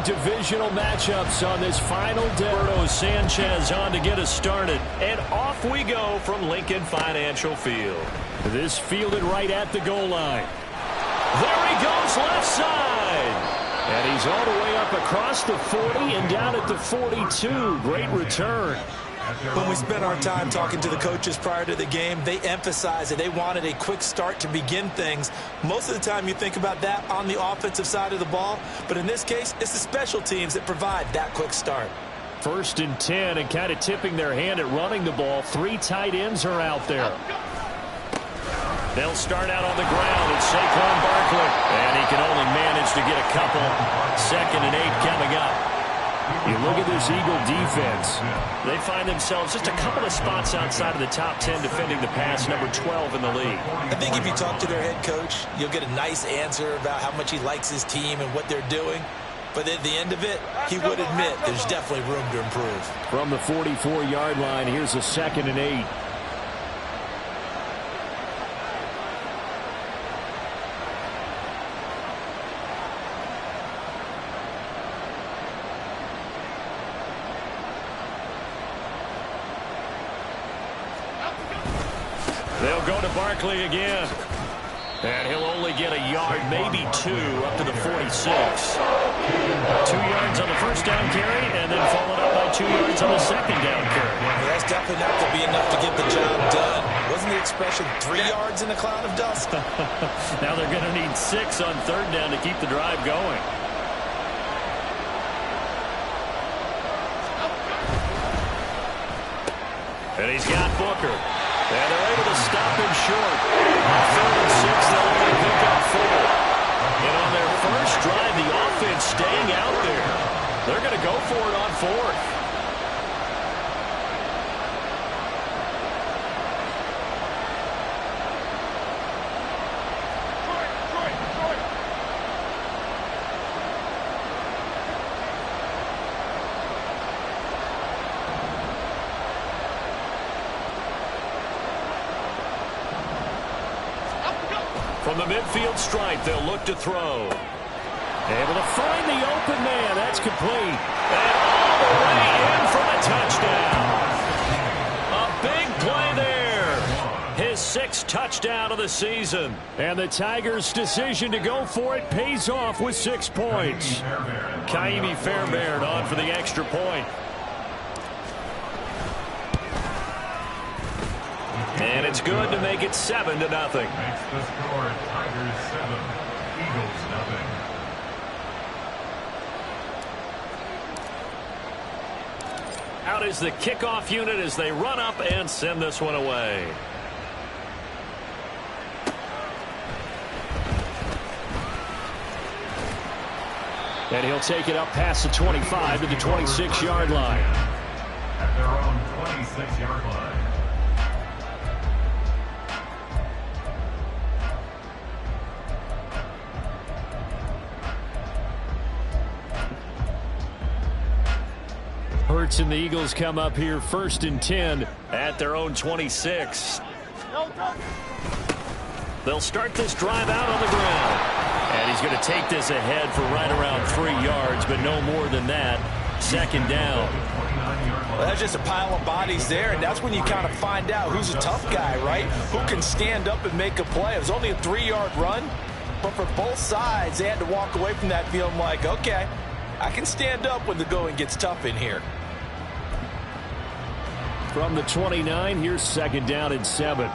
divisional matchups on this final day. Roberto Sanchez on to get us started. And off we go from Lincoln Financial Field. This fielded right at the goal line. There he goes, left side. And he's all the way up across the 40 and down at the 42. Great return. When we spent our time talking to the coaches prior to the game, they emphasized that they wanted a quick start to begin things. Most of the time you think about that on the offensive side of the ball, but in this case, it's the special teams that provide that quick start. 1st and 10, and kind of tipping their hand at running the ball. 3 tight ends are out there. They'll start out on the ground. It's Saquon Barkley, and he can only manage to get a couple. 2nd and 8 coming up. You look at this Eagle defense. They find themselves just a couple of spots outside of the top 10 defending the pass, number 12 in the league. I think if you talk to their head coach, you'll get a nice answer about how much he likes his team and what they're doing. But at the end of it, he would admit there's definitely room to improve. From the 44-yard line, here's a 2nd and 8. They'll go to Barkley again. And he'll only get a yard, maybe 2, up to the 46. 2 yards on the first down carry, and then followed up by 2 yards on the second down carry. Well, that's definitely not going to be enough to get the job done. Wasn't the expression 3 yards in a cloud of dust? Now they're going to need 6 on 3rd down to keep the drive going. And he's got Booker. And they're able to stop him short. On 3rd and 6, they'll only pick up 4. And on their first drive, the offense staying out there. They're going to go for it on 4th. From the midfield stripe, they'll look to throw. Able to find the open man. That's complete. And all the way in for a touchdown. A big play there. His 6th touchdown of the season. And the Tigers' decision to go for it pays off with 6 points. Kaimi Fairbairn on for the extra point. And it's good to make it 7-0. Makes the score Tigers 7, Eagles nothing. Out is the kickoff unit as they run up and send this one away. And he'll take it up past the 25 to the 26-yard line. At their own 26-yard line. Hurts and the Eagles come up here 1st and 10 at their own 26. They'll start this drive out on the ground. And he's going to take this ahead for right around 3 yards, but no more than that. 2nd down. Well, that's just a pile of bodies there, and that's when you kind of find out who's a tough guy, right? Who can stand up and make a play. It was only a 3-yard run, but for both sides, they had to walk away from that feeling like, okay, I can stand up when the going gets tough in here. From the 29, here's 2nd down and 7.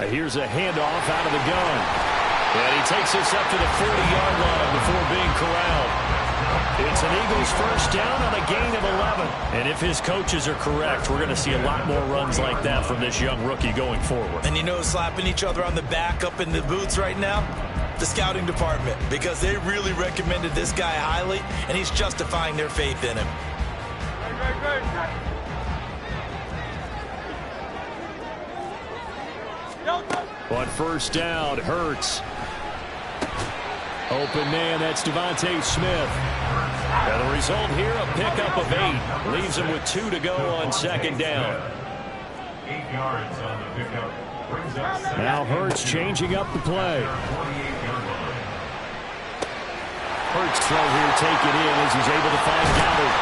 Here's a handoff out of the gun. And he takes this up to the 40-yard line before being corralled. It's an Eagles first down on a gain of 11. And if his coaches are correct, we're going to see a lot more runs like that from this young rookie going forward. And you know, slapping each other on the back up in the booths right now? The scouting department, because they really recommended this guy highly, and he's justifying their faith in him. On 1st down, Hurts. Open man, that's Devontae Smith. And the result here, a pickup of 8. Leaves him with 2 to go on 2nd down. 8 yards on the pickup. Now Hurts changing up the play. Hurts throw here, take it in as he's able to find Goddard.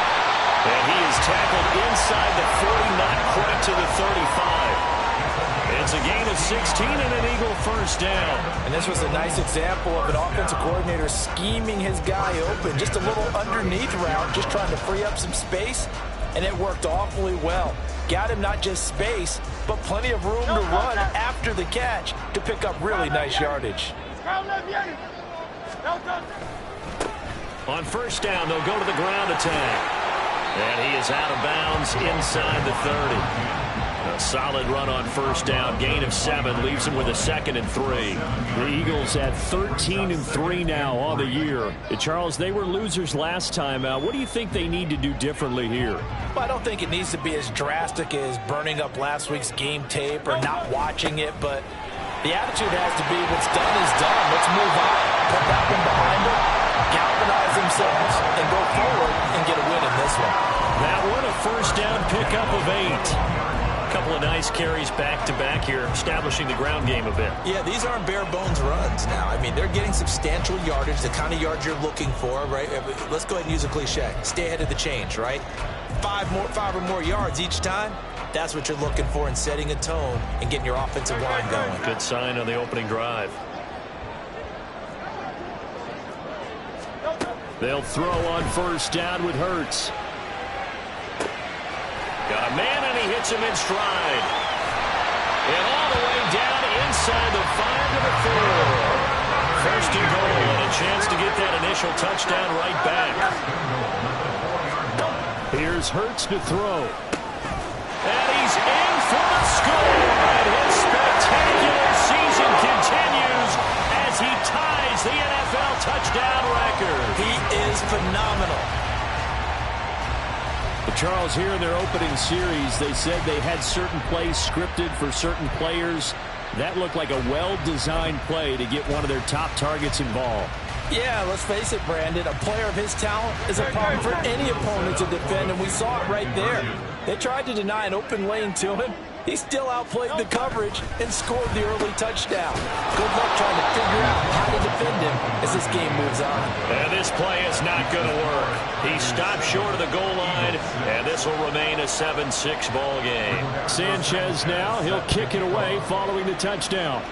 And he is tackled inside the 40, not quite to the 35. It's a gain of 16 and an Eagle first down. And this was a nice example of an offensive coordinator scheming his guy open. Just a little underneath route, just trying to free up some space, and it worked awfully well. Got him not just space, but plenty of room to run after the catch to pick up really nice yardage. On first down, they'll go to the ground attack. And he is out of bounds inside the 30. A solid run on first down. Gain of 7 leaves him with a 2nd and 3. The Eagles at 13-3 now on the year. Charles, they were losers last time out. What do you think they need to do differently here? Well, I don't think it needs to be as drastic as burning up last week's game tape or not watching it, but the attitude has to be what's done is done. Let's move on. Put that one behind them, galvanize themselves, and go forward and get a win in this one. That one, a first down pickup of 8. Couple of nice carries back-to-back here, establishing the ground game a bit. Yeah, these aren't bare-bones runs now. I mean, they're getting substantial yardage, the kind of yards you're looking for, right? Let's go ahead and use a cliche. Stay ahead of the change, right? 5 or more yards each time. That's what you're looking for in setting a tone and getting your offensive line going. Good sign on the opening drive. They'll throw on first down with Hurts. Got a man, and he hits him in stride. And all the way down inside the 5 to the 4. First and goal, and a chance to get that initial touchdown right back. Here's Hurts to throw. And he's in for the score. And his spectacular season continues as he ties the NFL touchdown record. He is phenomenal. Charles, here in their opening series, they said they had certain plays scripted for certain players. That looked like a well-designed play to get one of their top targets involved. Yeah, let's face it, Brandon. A player of his talent is a problem for any opponent to defend, and we saw it right there. They tried to deny an open lane to him. He still outplayed the coverage and scored the early touchdown. Good luck trying to figure out how to defend him as this game moves on. And this play is not going to work. He stopped short of the goal line, and this will remain a 7-6 ball game. Sanchez now, he'll kick it away following the touchdown.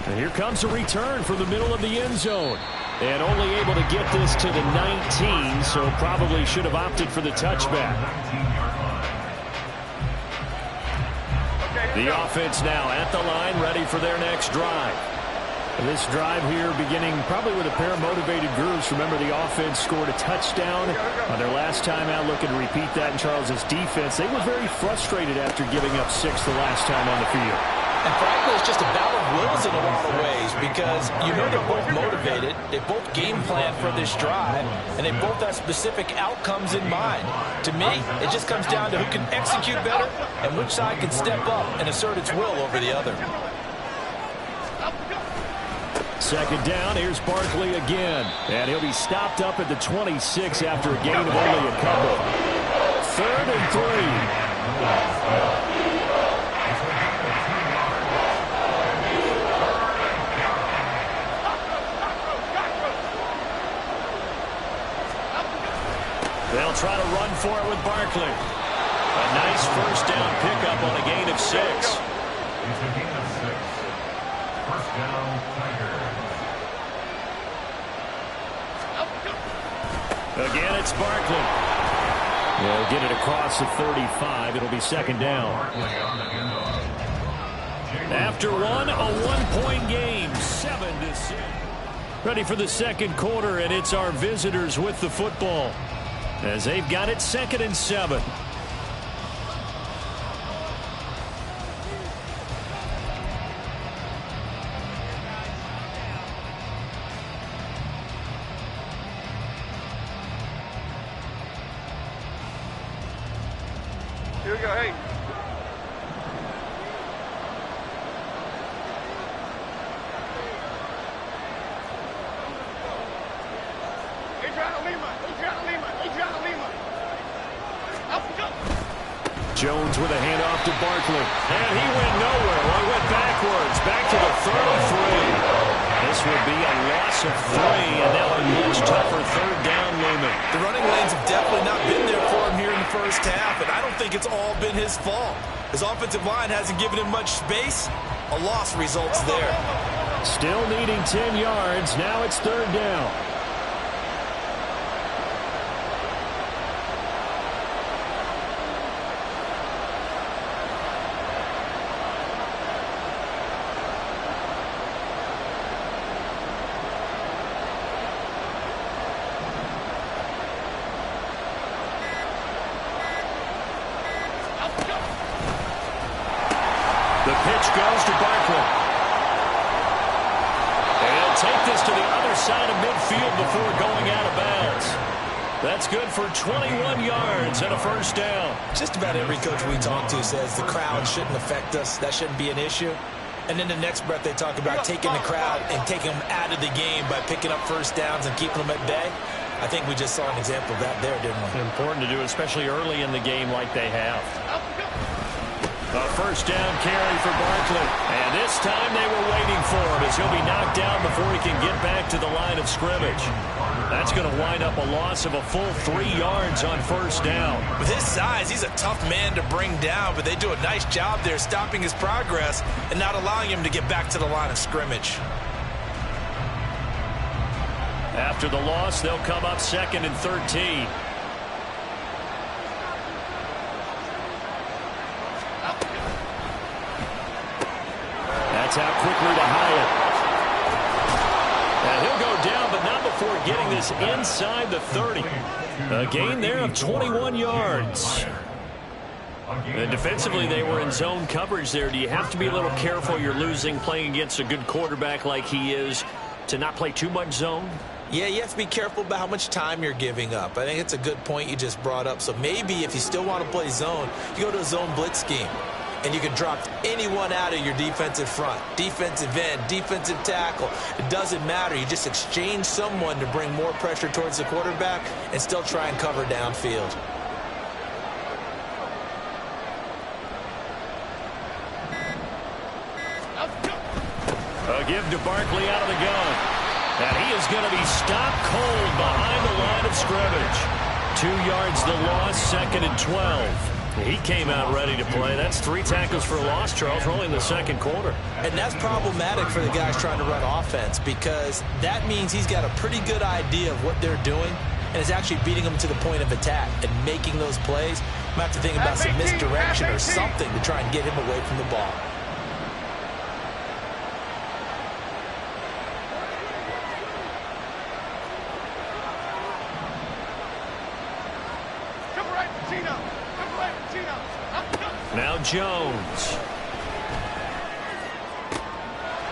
And here comes a return from the middle of the end zone. And only able to get this to the 19, so probably should have opted for the touchback. The offense now at the line, ready for their next drive. And this drive here beginning probably with a pair of motivated groups. Remember, the offense scored a touchdown on their last time out. Looking to repeat that in Charles's defense. They were very frustrated after giving up 6 the last time on the field. And frankly, it's just a battle of wills in a lot of ways because you know they're both motivated. They both game plan for this drive, and they both have specific outcomes in mind. To me, it just comes down to who can execute better and which side can step up and assert its will over the other. Second down, here's Barkley again. And he'll be stopped up at the 26 after a gain of only a couple. 3rd and 3. They'll try to run for it with Barkley. A nice first down pickup on a gain of 6. It's a gain of 6. First down, Tigers. Again, it's Barkley. They'll get it across the 35. It'll be second down. After one, a 1-point game, 7-6. Ready for the second quarter, and it's our visitors with the football, as they've got it 2nd and 7. Here we go, hey. Jones with a handoff to Barkley. And he went nowhere. Well, he went backwards. Back to the 33. The this would be a loss of 3, and now a much tougher third down looming. The running lanes have definitely not been there for him here in the first half, and I don't think it's all been his fault. His offensive line hasn't given him much space. A loss results there. Still needing 10 yards. Now it's third down. The pitch goes to Barkley. And he'll take this to the other side of midfield before going out of bounds. That's good for 21 yards and a first down. Just about every coach we talk to says the crowd shouldn't affect us. That shouldn't be an issue. And then the next breath they talk about taking the crowd and taking them out of the game by picking up first downs and keeping them at bay. I think we just saw an example of that there, didn't we? Important to do, especially early in the game like they have. A first down carry for Barkley. And this time they were waiting for him as he'll be knocked down before he can get back to the line of scrimmage. That's going to wind up a loss of a full 3 yards on first down. With his size, he's a tough man to bring down, but they do a nice job there stopping his progress and not allowing him to get back to the line of scrimmage. After the loss, they'll come up 2nd and 13. That's out quickly to Hyatt. And he'll go down, but not before getting this inside the 30. A gain there of 21 yards. And defensively, they were in zone coverage there. Do you have to be a little careful? You're losing playing against a good quarterback like he is to not play too much zone? Yeah, you have to be careful about how much time you're giving up. I think it's a good point you just brought up. So maybe if you still want to play zone, you go to a zone blitz scheme. And you can drop anyone out of your defensive front. Defensive end, defensive tackle. It doesn't matter. You just exchange someone to bring more pressure towards the quarterback and still try and cover downfield. A give to Barkley out of the gun. And he is going to be stopped cold behind the line of scrimmage. 2 yards the loss, 2nd and 12. He came out ready to play. That's 3 tackles for a loss, Charles, rolling in the second quarter. And that's problematic for the guys trying to run offense because that means he's got a pretty good idea of what they're doing and is actually beating them to the point of attack and making those plays. Might have to think about some misdirection or something to try and get him away from the ball. Now Jones.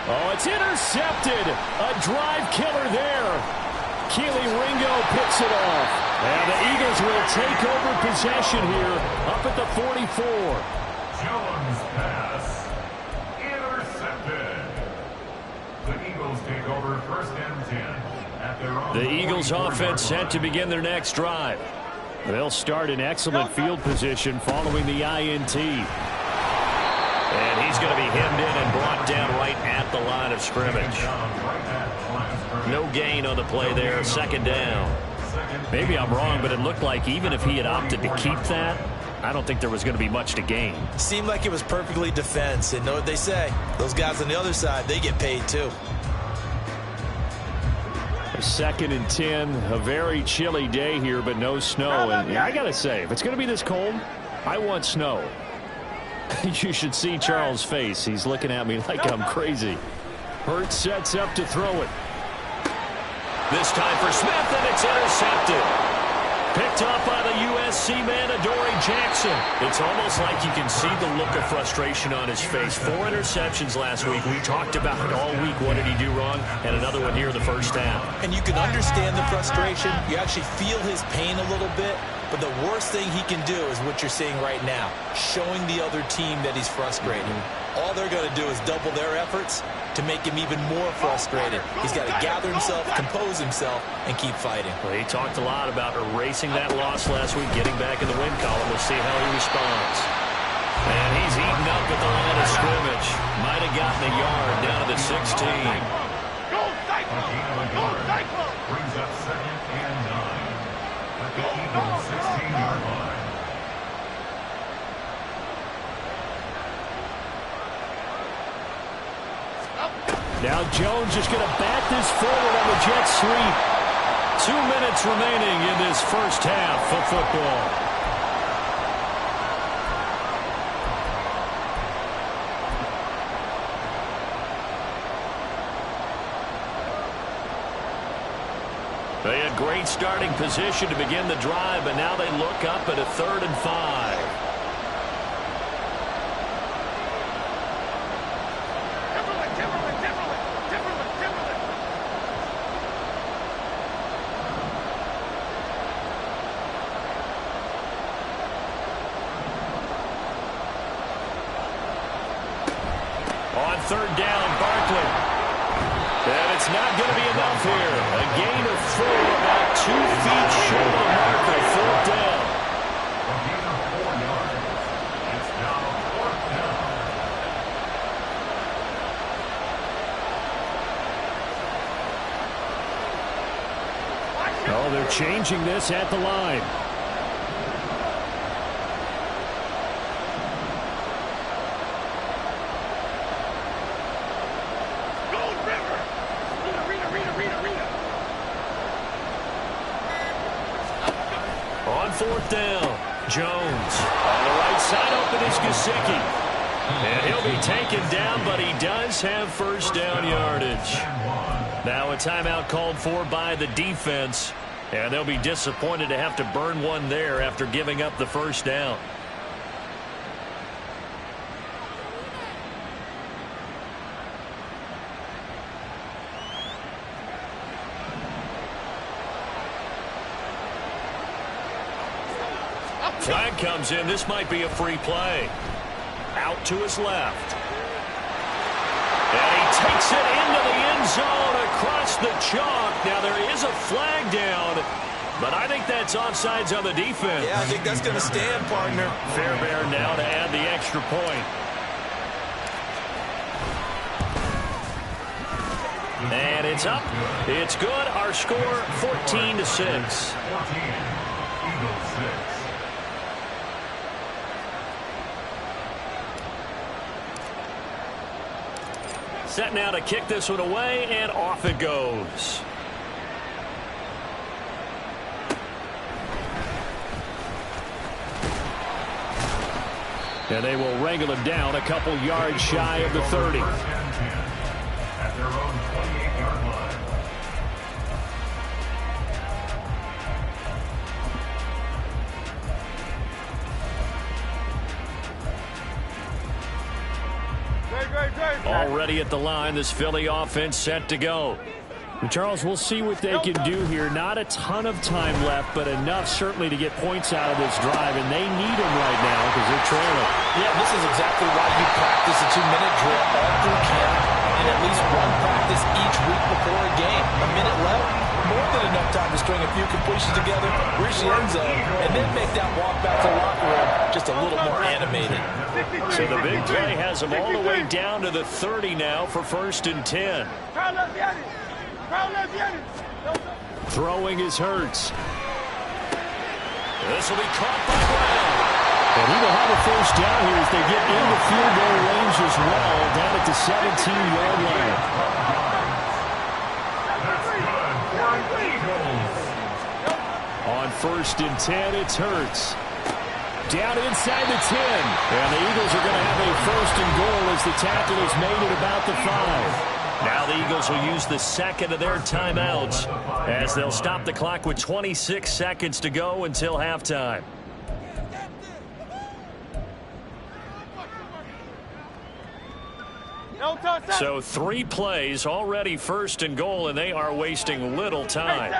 Oh, it's intercepted. A drive killer there. Keely Ringo picks it off. And the Eagles will take over possession here up at the 44. Jones pass intercepted. The Eagles take over 1st and 10 at their own. The Eagles offense set to begin their next drive. They'll start in excellent field position following the INT. And he's going to be hemmed in and brought down right at the line of scrimmage. No gain on the play there, 2nd down. Maybe I'm wrong, but it looked like even if he had opted to keep that, I don't think there was going to be much to gain. Seemed like it was perfectly defense. And know what they say? Those guys on the other side, they get paid too. 2nd and 10, a very chilly day here, but no snow. And I got to say, if it's going to be this cold, I want snow. You should see Charles' face. He's looking at me like I'm crazy. Hurts sets up to throw it. This time for Smith, and it's intercepted. Picked up by the USC man, Adoree Jackson. It's almost like you can see the look of frustration on his face. 4 interceptions last week. We talked about it all week. What did he do wrong? And another one here in the first half. And you can understand the frustration. You actually feel his pain a little bit. But the worst thing he can do is what you're seeing right now, showing the other team that he's frustrated. All they're going to do is double their efforts to make him even more frustrated. He's got to gather himself, compose himself, and keep fighting. Well, he talked a lot about erasing that loss last week, getting back in the win column. We'll see how he responds. And he's eaten up at the line of scrimmage. Might have gotten a yard down to the 16. A gain of a yard. Brings up 2nd and 9. At the Eagles' 16-yard line. Now Jones is going to bat this forward on the jet sweep. 2 minutes remaining in this first half of football. They had great starting position to begin the drive, but now they look up at a 3rd and 5. On 3rd down, Barkley. And it's not going to be enough here. A gain of 4, about 2 feet short of the marker. 4th down. A gain of 4 yards. It's now 4th down. Oh, they're changing this at the line. On 4th down, Jones. On the right side, open is Gesicki. And he'll be taken down, but he does have 1st down yardage. Now a timeout called for by the defense. And they'll be disappointed to have to burn one there after giving up the 1st down. Flag comes in. This might be a free play. Out to his left. And he takes it into the end zone across the chalk. Now there is a flag down, but I think that's offsides on the defense. Yeah, I think that's going to stand, partner. Fairbairn now to add the extra point. And it's up. It's good. Our score 14-6. 14. Eagles 6. Set now to kick this one away, and off it goes. And they will wrangle him down a couple yards shy of the 30. At their own 28-yard line. Already at the line, this Philly offense set to go. And Charles, we'll see what they can do here. Not a ton of time left, but enough certainly to get points out of this drive, and they need them right now because they're trailing. Yeah, this is exactly why you practice a 2-minute drill all through camp and at least one practice each week before a game. A minute left, more than enough time to string a few completions together, reach the end zone, and then make that walk back to the locker room just a little more animated. So the big play has them all the way down to the 30 now for 1st and 10. Throwing is Hurts. This will be caught by Brown. And he will have a 1st down here as they get into field goal range as well, down at the 17-yard line. On 1st and 10, it's Hurts. Down inside the 10. And the Eagles are going to have a 1st and goal as the tackle is made at about the 5. Now the Eagles will use the 2nd of their timeouts as they'll stop the clock with 26 seconds to go until halftime. So 3 plays already 1st and goal, and they are wasting little time.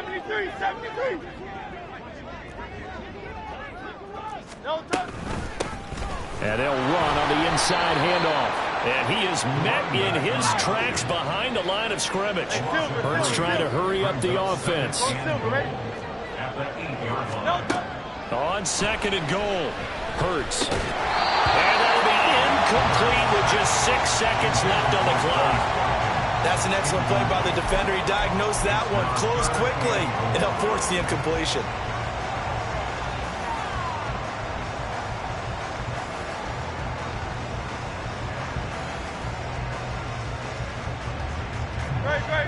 And they'll run on the inside handoff. And he is met in his tracks behind the line of scrimmage. Hurts trying to hurry up the offense. On 2nd and goal, Hurts. And that'll be incomplete with just 6 seconds left on the clock. That's an excellent play by the defender. He diagnosed that one, closed quickly, and helped force the incompletion.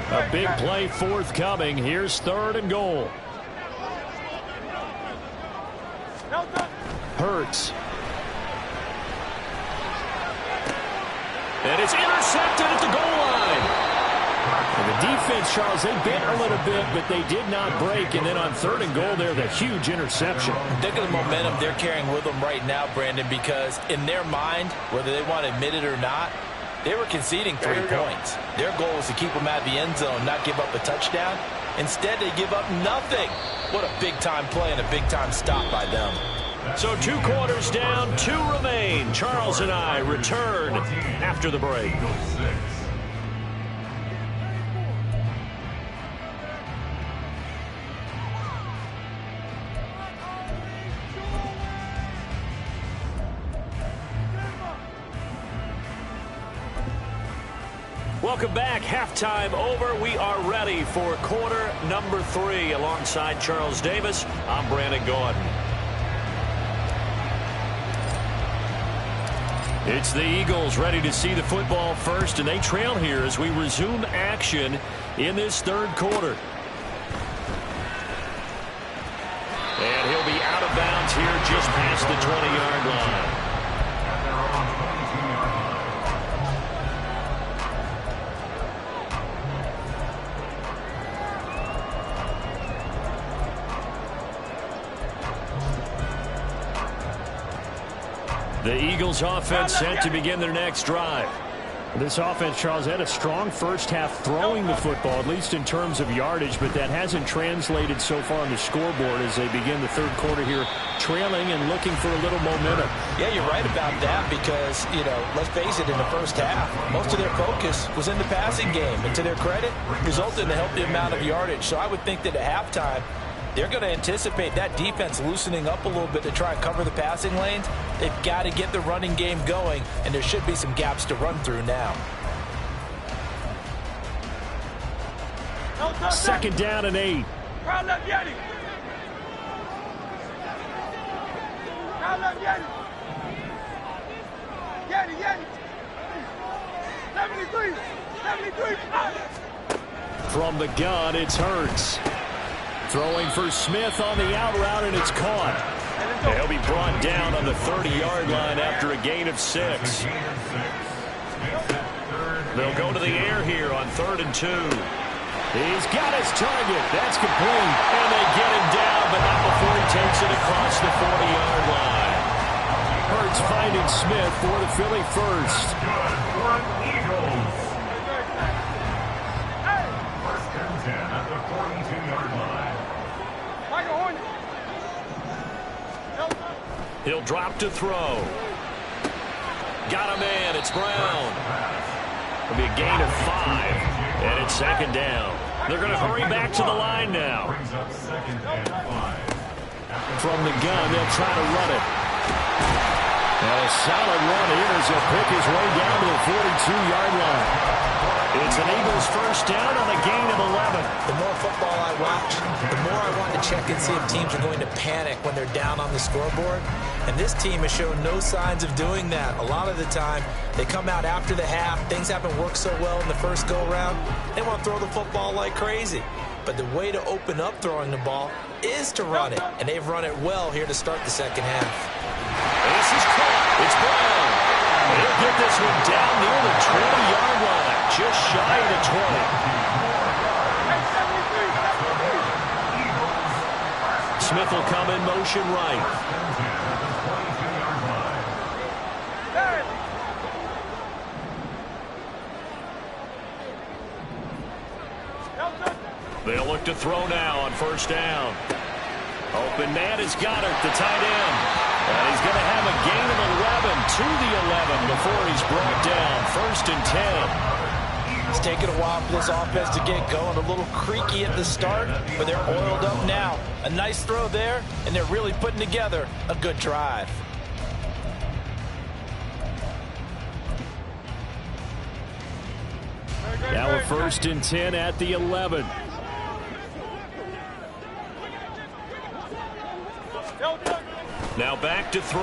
A big play forthcoming. Here's 3rd and goal. Hurts. And it's intercepted at the goal line. And the defense, Charles, they bit a little bit, but they did not break. And then on 3rd and goal there, the huge interception. Look at the momentum they're carrying with them right now, Brandon, because in their mind, whether they want to admit it or not, they were conceding 3 points. Their goal was to keep them out of the end zone, not give up a touchdown. Instead, they give up nothing. What a big-time play and a big-time stop by them. So 2 quarters down, 2 remain. Charles and I return after the break. Welcome back. Halftime over. We are ready for quarter number 3. Alongside Charles Davis, I'm Brandon Gordon. It's the Eagles ready to see the football first, and they trail here as we resume action in this 3rd quarter. And he'll be out of bounds here just past the 20-yard line. The Eagles offense set to begin their next drive. This offense, Charles, had a strong first half throwing the football, at least in terms of yardage, but that hasn't translated so far on the scoreboard as they begin the 3rd quarter here, trailing and looking for a little momentum. Yeah, you're right about that because, let's face it, in the first half, most of their focus was in the passing game. And to their credit, resulted in a healthy amount of yardage. So I would think that at halftime, they're going to anticipate that defense loosening up a little bit to try and cover the passing lanes. They've got to get the running game going, and there should be some gaps to run through now. 2nd down and 8. From the gun, it's Hurts. Throwing for Smith on the out route, and it's caught. And he'll be brought down on the 30-yard line after a gain of 6. They'll go to the air here on 3rd and 2. He's got his target. That's complete. And they get him down, but not before he takes it across the 40-yard line. Hurts finding Smith for the Philly first. First and 10 at the 42-yard line. He'll drop to throw. Got a man. It's Brown. It'll be a gain of 5. And it's 2nd down. They're going to hurry back to the line now. From the gun, they'll try to run it. And a solid run here as he'll pick his way down to the 42-yard line. It's an Eagles first down on a gain of 11. The more football I watch, the more I want to check and see if teams are going to panic when they're down on the scoreboard. And this team has shown no signs of doing that. A lot of the time, they come out after the half. Things haven't worked so well in the first go-around. They want to throw the football like crazy. But the way to open up throwing the ball is to run it. And they've run it well here to start the second half. This is caught. It's Brown. He'll get this one down near the 20-yard line, just shy of the 20. Smith will come in motion right. They'll look to throw now on first down. Open man is Goddard, the tight end. And he's going to have a gain of 11 to the 11 before he's brought down. 1st and 10. It's taken a while for this offense to get going. A little creaky at the start, but they're oiled up now. A nice throw there, and they're really putting together a good drive. Now a 1st and 10 at the 11. Now back to throw.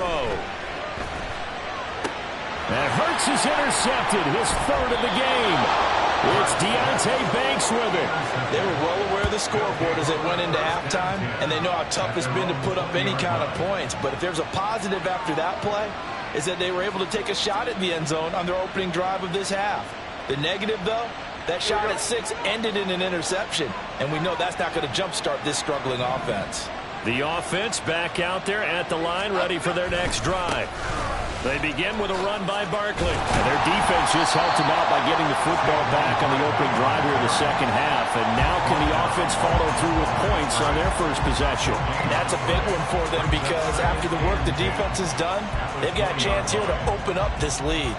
And Hurts is intercepted, his 3rd of the game. It's Deontay Banks with it. They were well aware of the scoreboard as they went into halftime, and they know how tough it's been to put up any kind of points. But if there's a positive after that play, is that they were able to take a shot at the end zone on their opening drive of this half. The negative, though, that shot at 6 ended in an interception, and we know that's not going to jumpstart this struggling offense. The offense back out there at the line, ready for their next drive. They begin with a run by Barkley. And their defense just helped them out by getting the football back on the opening drive here in the second half. And now can the offense follow through with points on their first possession? That's a big one for them because after the work the defense has done, they've got a chance here to open up this lead.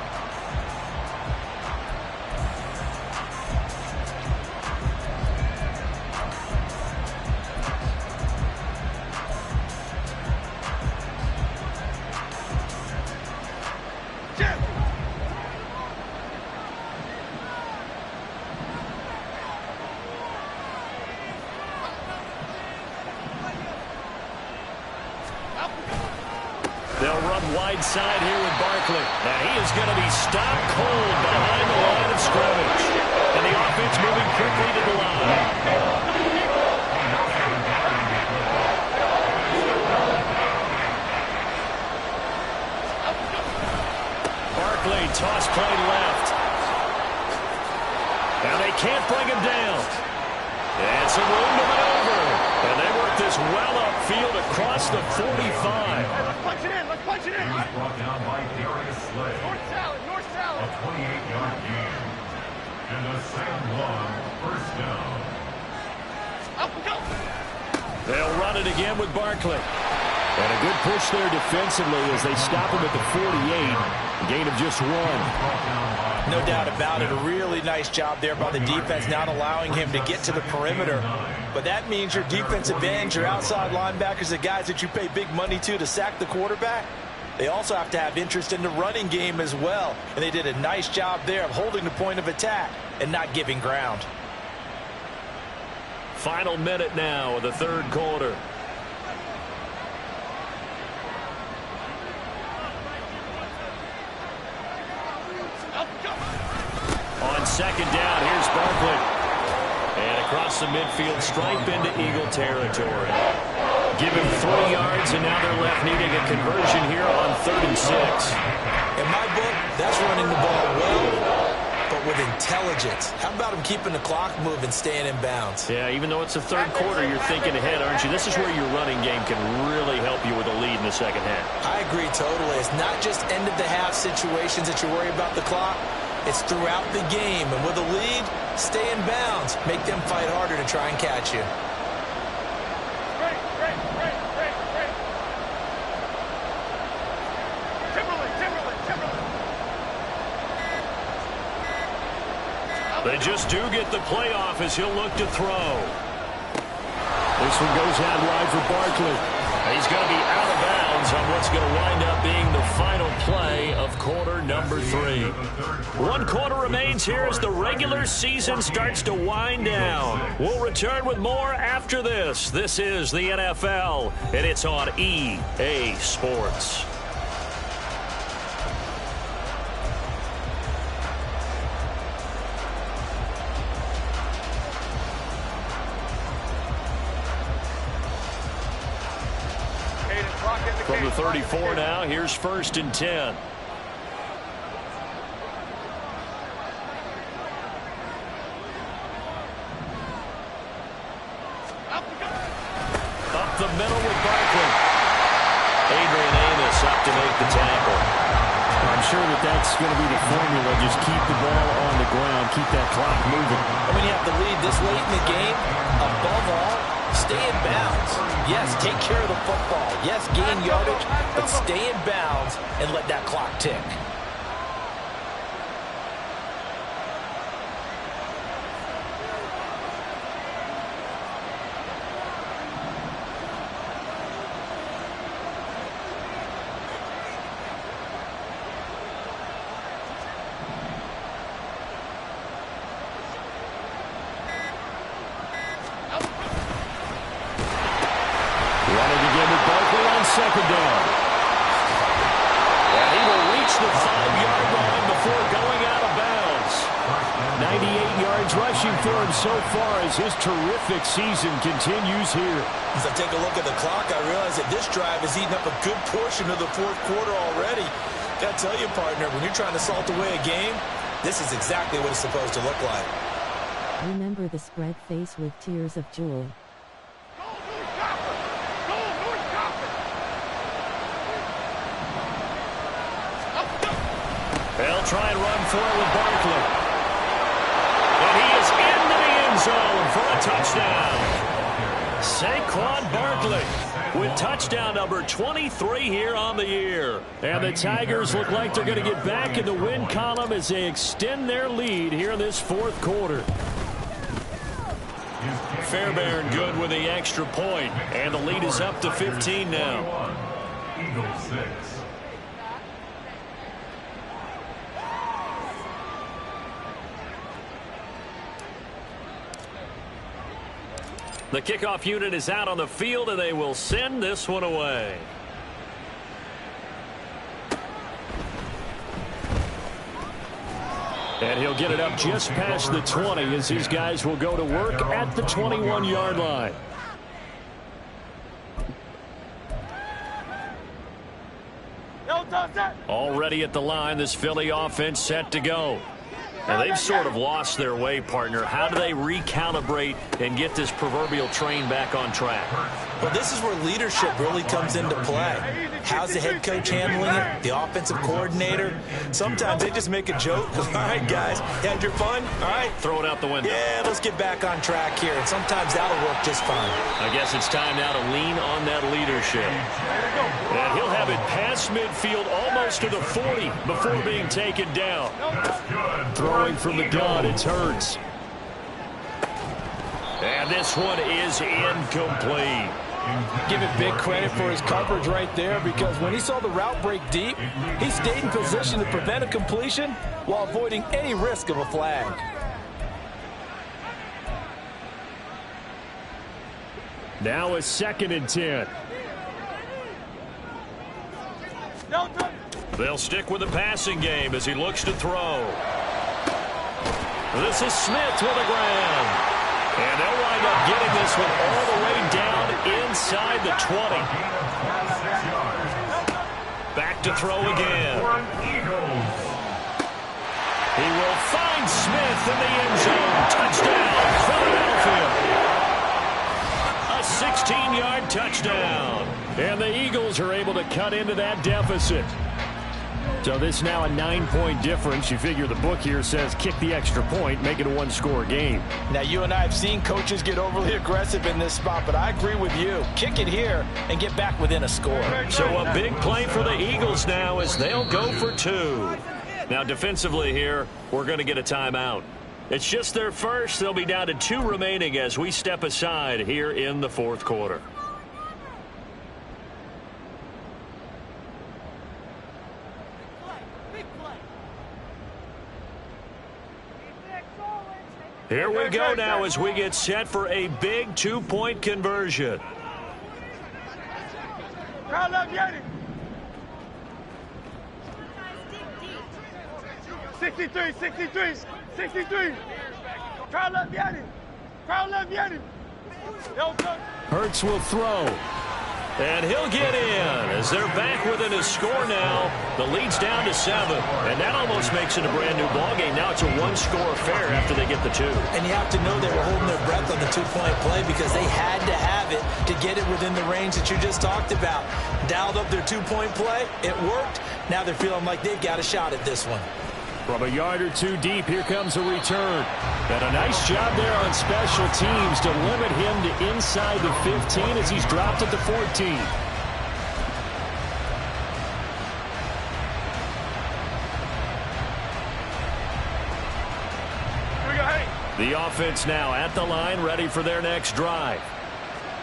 They'll run wide side here with Barkley. And he is going to be stopped cold behind the line of scrimmage. And the offense moving quickly to the line. Barkley, toss play left. Now they can't bring him down. And some room to maneuver. And they work this well upfield across the 45. Let's punch it in. He's brought down by Darius Slay. North salad. A 28-yard gain. And a second long 1st down. Up we go. They'll run it again with Barkley. And a good push there defensively as they stop him at the 48. A gain of just 1. No doubt about it. A really nice job there by the defense, not allowing him to get to the perimeter. But that means your defensive ends, your outside linebackers, the guys that you pay big money to sack the quarterback, they also have to have interest in the running game as well. And they did a nice job there of holding the point of attack and not giving ground. Final minute now of the 3rd quarter. On 2nd down, here's Barkley. And across the midfield stripe into Eagle territory. Give him 3 yards, and now they're left needing a conversion here on 3rd and 6. In my book, that's running the ball well, but with intelligence. How about him keeping the clock moving, staying in bounds? Yeah, even though it's the 3rd quarter, you're thinking ahead, aren't you? This is where your running game can really help you with a lead in the second half. I agree totally. It's not just end-of-the-half situations that you worry about the clock. It's throughout the game. And with a lead, stay in bounds. Make them fight harder to try and catch you. They just do get the playoff as he'll look to throw. This one goes out wide for Barkley. He's going to be out of bounds on what's going to wind up being the final play of quarter number 3. 1 quarter remains here as the regular season starts to wind down. We'll return with more after this. This is the NFL, and it's on EA Sports. From the 34 now, here's 1st and 10. Up the middle with Barkley. Adrian Amos up to make the tackle. I'm sure that's going to be the formula. Just keep the ball on the ground, keep that clock moving. And when you have the lead this late in the game, above all, stay in bounds. Yes, take care of the football. Yes, gain yardage, but stay in bounds and let that clock tick. Running again with Barkley on second down. And he will reach the 5-yard line before going out of bounds. 98 yards rushing for him so far as his terrific season continues here. As I take a look at the clock, I realize that this drive has eaten up a good portion of the fourth quarter already. Got to tell you, partner, when you're trying to salt away a game, this is exactly what it's supposed to look like. Remember the spread face with tears of joy. They'll try and run for it with Barkley. And he is into the end zone for a touchdown. Saquon Barkley with touchdown number 23 here on the year. And the Tigers look like they're going to get back in the win column as they extend their lead here in this fourth quarter. Fairbairn good with the extra point, and the lead is up to 15 now. Eagles 6. The kickoff unit is out on the field, and they will send this one away. And he'll get it up just past the 20 as these guys will go to work at the 21-yard line. Already at the line, this Philly offense set to go. And they've sort of lost their way, partner. How do they recalibrate and get this proverbial train back on track? Well, this is where leadership really comes into play. How's the head coach handling it? The offensive coordinator? Sometimes they just make a joke. All right, guys, you had your fun? All right. Throw it out the window. Yeah, let's get back on track here. And sometimes that'll work just fine. I guess it's time now to lean on that leadership. And he'll have it past midfield almost to the 40 before being taken down. Throwing from the gun, it's Hurts. And this one is incomplete. Give it big credit for his coverage right there, because when he saw the route break deep, he stayed in position to prevent a completion while avoiding any risk of a flag. Now a 2nd and 10. They'll stick with the passing game as he looks to throw. This is Smith with the ground. And they'll wind up getting this one all the way down inside the 20. Back to throw again. He will find Smith in the end zone. Touchdown, Philadelphia. A 16-yard touchdown. And the Eagles are able to cut into that deficit. So this is now a 9-point difference. You figure the book here says kick the extra point, make it a one-score game. Now, you and I have seen coaches get overly aggressive in this spot, but I agree with you. Kick it here and get back within a score. So a big play for the Eagles now as they'll go for 2. Now, defensively here, we're going to get a timeout. It's just their first. They'll be down to 2 remaining as we step aside here in the fourth quarter. Here we go now as we get set for a big 2-point conversion. 63, 63, 63. Crowd left Yanni. Crowd left Yanni. Hurts will throw. And he'll get in as they're back within a score now. The lead's down to 7. And that almost makes it a brand new ballgame. Now it's a one-score affair after they get the 2. And you have to know they were holding their breath on the 2-point play because they had to have it to get it within the range that you just talked about. Dialed up their 2-point play. It worked. Now they're feeling like they've got a shot at this one. From a yard or 2 deep, here comes a return. And a nice job there on special teams to limit him to inside the 15 as he's dropped at the 14. The offense now at the line, ready for their next drive.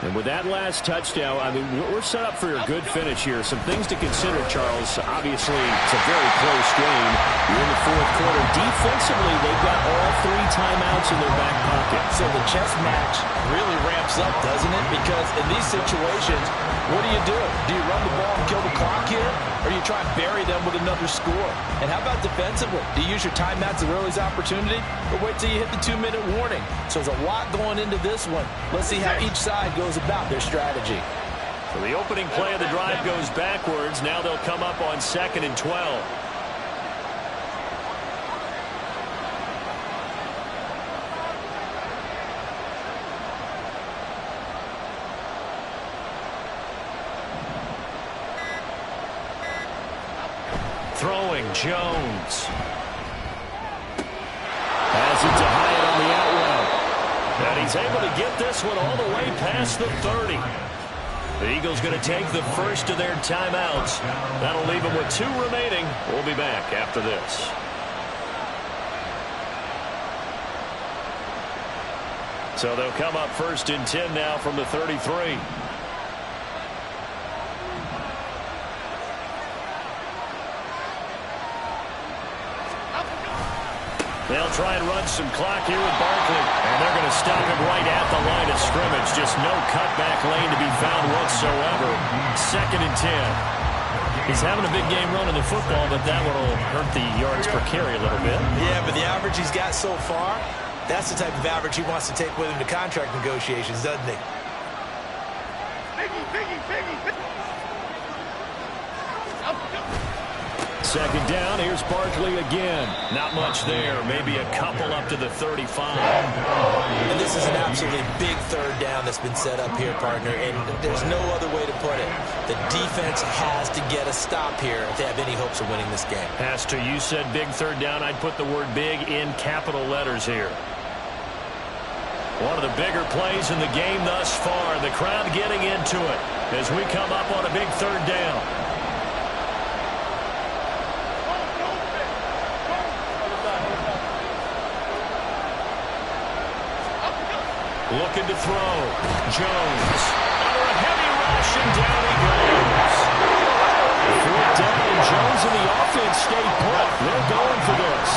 And with that last touchdown, I mean, we're set up for a good finish here. Some things to consider, Charles. Obviously, it's a very close game. You're in the fourth quarter. Defensively, they've got all 3 timeouts in their back pocket. So the chess match really ramps up, doesn't it? Because in these situations, what do? Do you run the ball and kill the clock here? Or you try and bury them with another score? And how about defensively? Do you use your timeouts as early as opportunity? Or wait till you hit the 2-minute warning? So there's a lot going into this one. Let's see how each side goes about their strategy. So the opening play of the drive goes backwards. Now they'll come up on 2nd and 12. Throwing, Jones. Has it to Hyatt on the out route. And he's able to get this one all the way past the 30. The Eagles going to take the first of their timeouts. That'll leave them with 2 remaining. We'll be back after this. So they'll come up 1st and 10 now from the 33. They'll try and run some clock here with Barkley. And they're going to stop him right at the line of scrimmage. Just no cutback lane to be found whatsoever. 2nd and 10. He's having a big game running the football, but that one will hurt the yards per carry a little bit. Yeah, but the average he's got so far, that's the type of average he wants to take with him to contract negotiations, doesn't he? Biggie. 2nd down, here's Barkley again. Not much there, maybe a couple up to the 35. And this is an absolutely big 3rd down that's been set up here, partner, and there's no other way to put it. The defense has to get a stop here if they have any hopes of winning this game. Has to. You said big 3rd down. I'd put the word big in capital letters here. One of the bigger plays in the game thus far. The crowd getting into it as we come up on a big 3rd down. Looking to throw. Jones. Under a heavy rush, and down he goes. 4th down, and Jones and the offense stay put. They're going for this.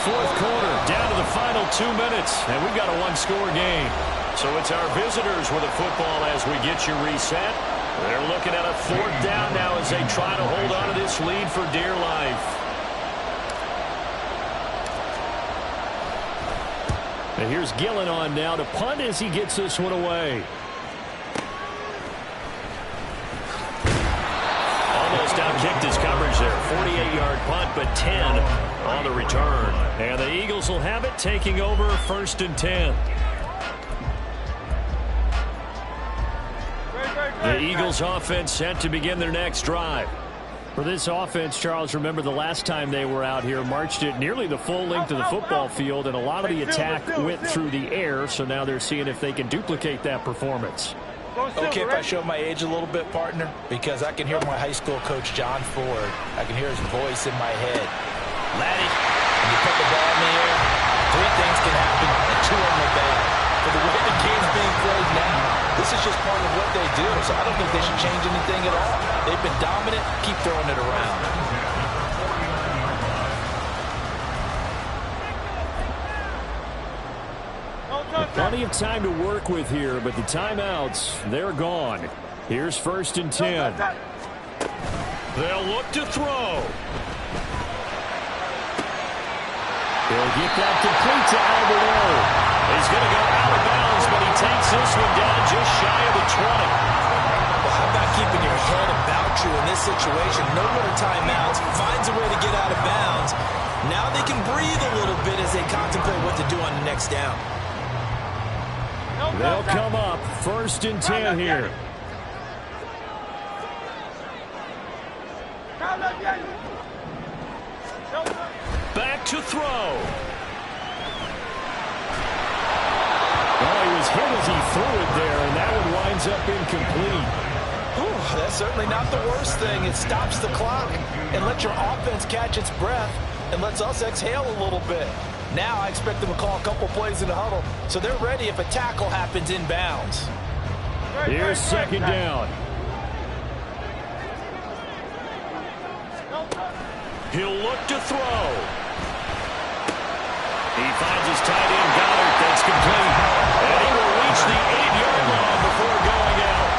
4th quarter, down to the final 2 minutes, and we've got a 1-score game. So it's our visitors with the football as we get you reset. They're looking at a 4th down now as they try to hold on to this lead for dear life. And here's Gillen on now to punt as he gets this one away. Almost outkicked his coverage there. 48-yard punt, but 10 on the return. And the Eagles will have it, taking over 1st and 10. The Eagles offense set to begin their next drive. For this offense, Charles, remember the last time they were out here, marched it nearly the full length of the football field, and a lot of the attack went through the air, so now they're seeing if they can duplicate that performance. Okay, if I show my age a little bit, partner, because I can hear my high school coach, John Ford. I can hear his voice in my head. Laddie, when you put the ball in the air, 3 things can happen, and 2 of them are bad. For the way the game's being played now, this is just part of what they do, so I don't think they should change anything at all. They've been dominant. Keep throwing it around. Plenty of time to work with here, but the timeouts, they're gone. Here's 1st and 10. They'll look to throw. He'll get that complete to Alberto. He's going to go out of bounds, but he takes this one down just shy of the 20. Well, how about keeping your head about you in this situation? No more timeouts. Finds a way to get out of bounds. Now they can breathe a little bit as they contemplate what to do on the next down. They'll come up 1st and 10 here. Back to throw. Well, he was hit as he threw it there, and that one winds up incomplete. Whew, that's certainly not the worst thing. It stops the clock and lets your offense catch its breath and lets us exhale a little bit. Now I expect them to call a couple plays in the huddle, so they're ready if a tackle happens inbounds. Here's second down. He'll look to throw. He finds his tight end, Goddard. That's complete. And he will reach the 8-yard line before going out.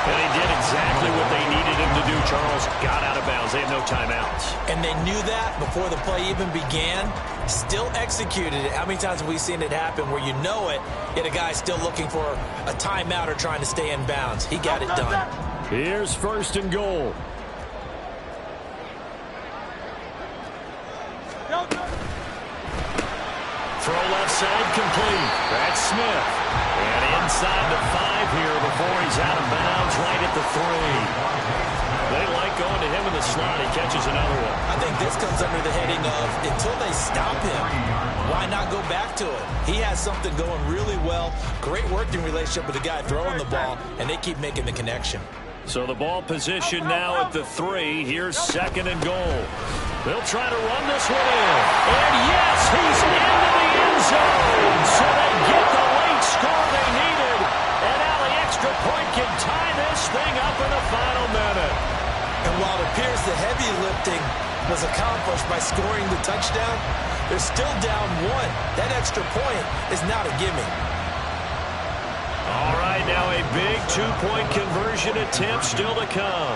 And he did exactly what they needed him to do, Charles. Got out of bounds. They have no timeouts. And they knew that before the play even began. Still executed it. How many times have we seen it happen where you know it, yet a guy's still looking for a timeout or trying to stay in bounds? He got it done. Here's first and goal. Throw left side complete. That's Smith. And inside the 5 here before he's out of bounds right at the 3. They like going to him in the slot. He catches another one. I think this comes under the heading of until they stop him, why not go back to it? He has something going really well. Great working relationship with the guy throwing the ball, and they keep making the connection. So the ball position now at the 3. Here's second and goal. They'll try to run this one in. And yes, he's into the end zone. So they get the late score they needed. And now the extra point can tie this thing up in the final minute. And while it appears the heavy lifting was accomplished by scoring the touchdown, they're still down 1. That extra point is not a gimme. All right, now a big 2-point conversion attempt still to come.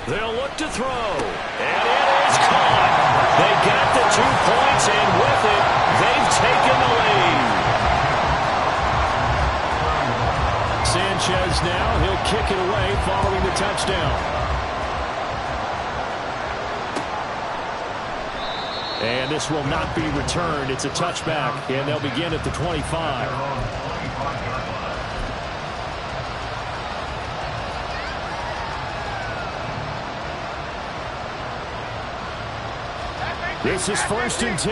They'll look to throw. And it is caught. They got the 2 points, and with it, they've taken the lead. Sanchez now, he'll kick it away following the touchdown. And this will not be returned. It's a touchback, and they'll begin at the 25. This is first and 10.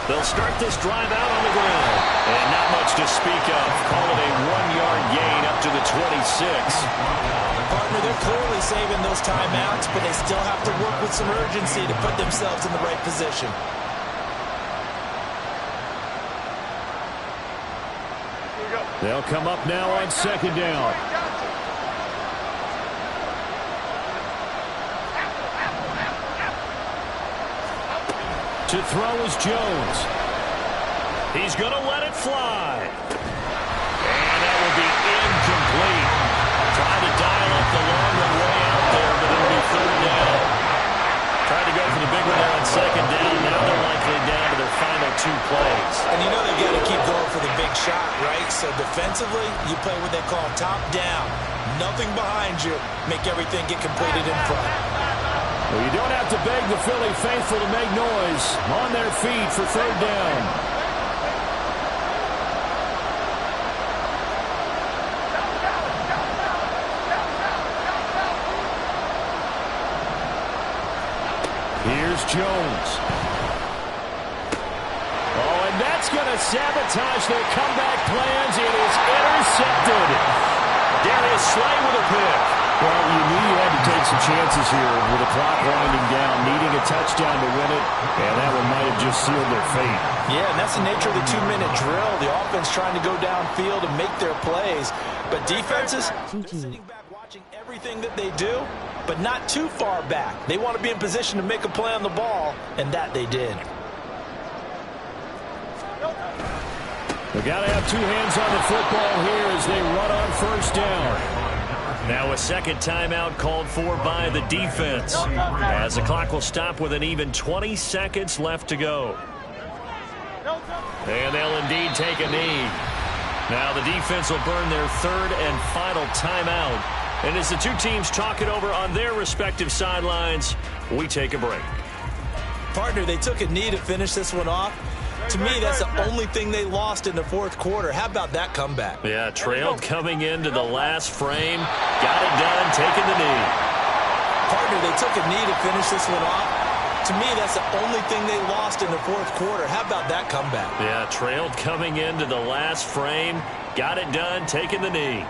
They'll start this drive out on the ground. And not much to speak of. Call it a 1-yard gain up to the 26. Partner, they're clearly saving those timeouts, but they still have to work with some urgency to put themselves in the right position. They'll come up now on second down. To throw is Jones. He's going to let it fly. And that will be incomplete. Trying to dial up the long one way out there, but it'll be third down. Tried to go for the big one there on second down. Now they're likely down to their final 2 plays. And you know they've got to keep going for the big shot, right? So defensively, you play what they call top down. Nothing behind you. Make everything get completed in front. Well, you don't have to beg the Philly faithful to make noise. On their feet for third down. Here's Jones. Oh, and that's going to sabotage their comeback plans. It is intercepted. Darius Slay with a pick. Well, you knew you had to take some chances here with the clock winding down, needing a touchdown to win it, and that one might have just sealed their fate. Yeah, and that's the nature of the 2-minute drill. The offense trying to go downfield and make their plays, but defenses sitting back watching everything that they do, but not too far back. They want to be in position to make a play on the ball, and that they did. They got to have 2 hands on the football here as they run on first down. Now a second timeout called for by the defense, as the clock will stop with an even 20 seconds left to go. And they'll indeed take a knee. Now the defense will burn their 3rd and final timeout. And as the 2 teams talk it over on their respective sidelines, we take a break. Partner, they took a knee to finish this one off. To me, that's the only thing they lost in the 4th quarter. How about that comeback? Yeah, trailed coming into the last frame. Got it done, taking the knee. Partner, they took a knee to finish this one off. To me, that's the only thing they lost in the 4th quarter. How about that comeback? Yeah, trailed coming into the last frame. Got it done, taking the knee.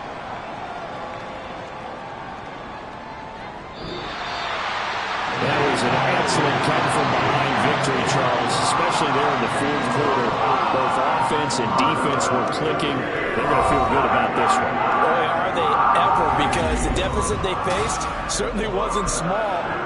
That was an excellent come-from-behind victory, Charles, especially there in the fourth quarter. Both offense and defense were clicking. They're going to feel good about this one. Boy, are they ever, because the deficit they faced certainly wasn't small.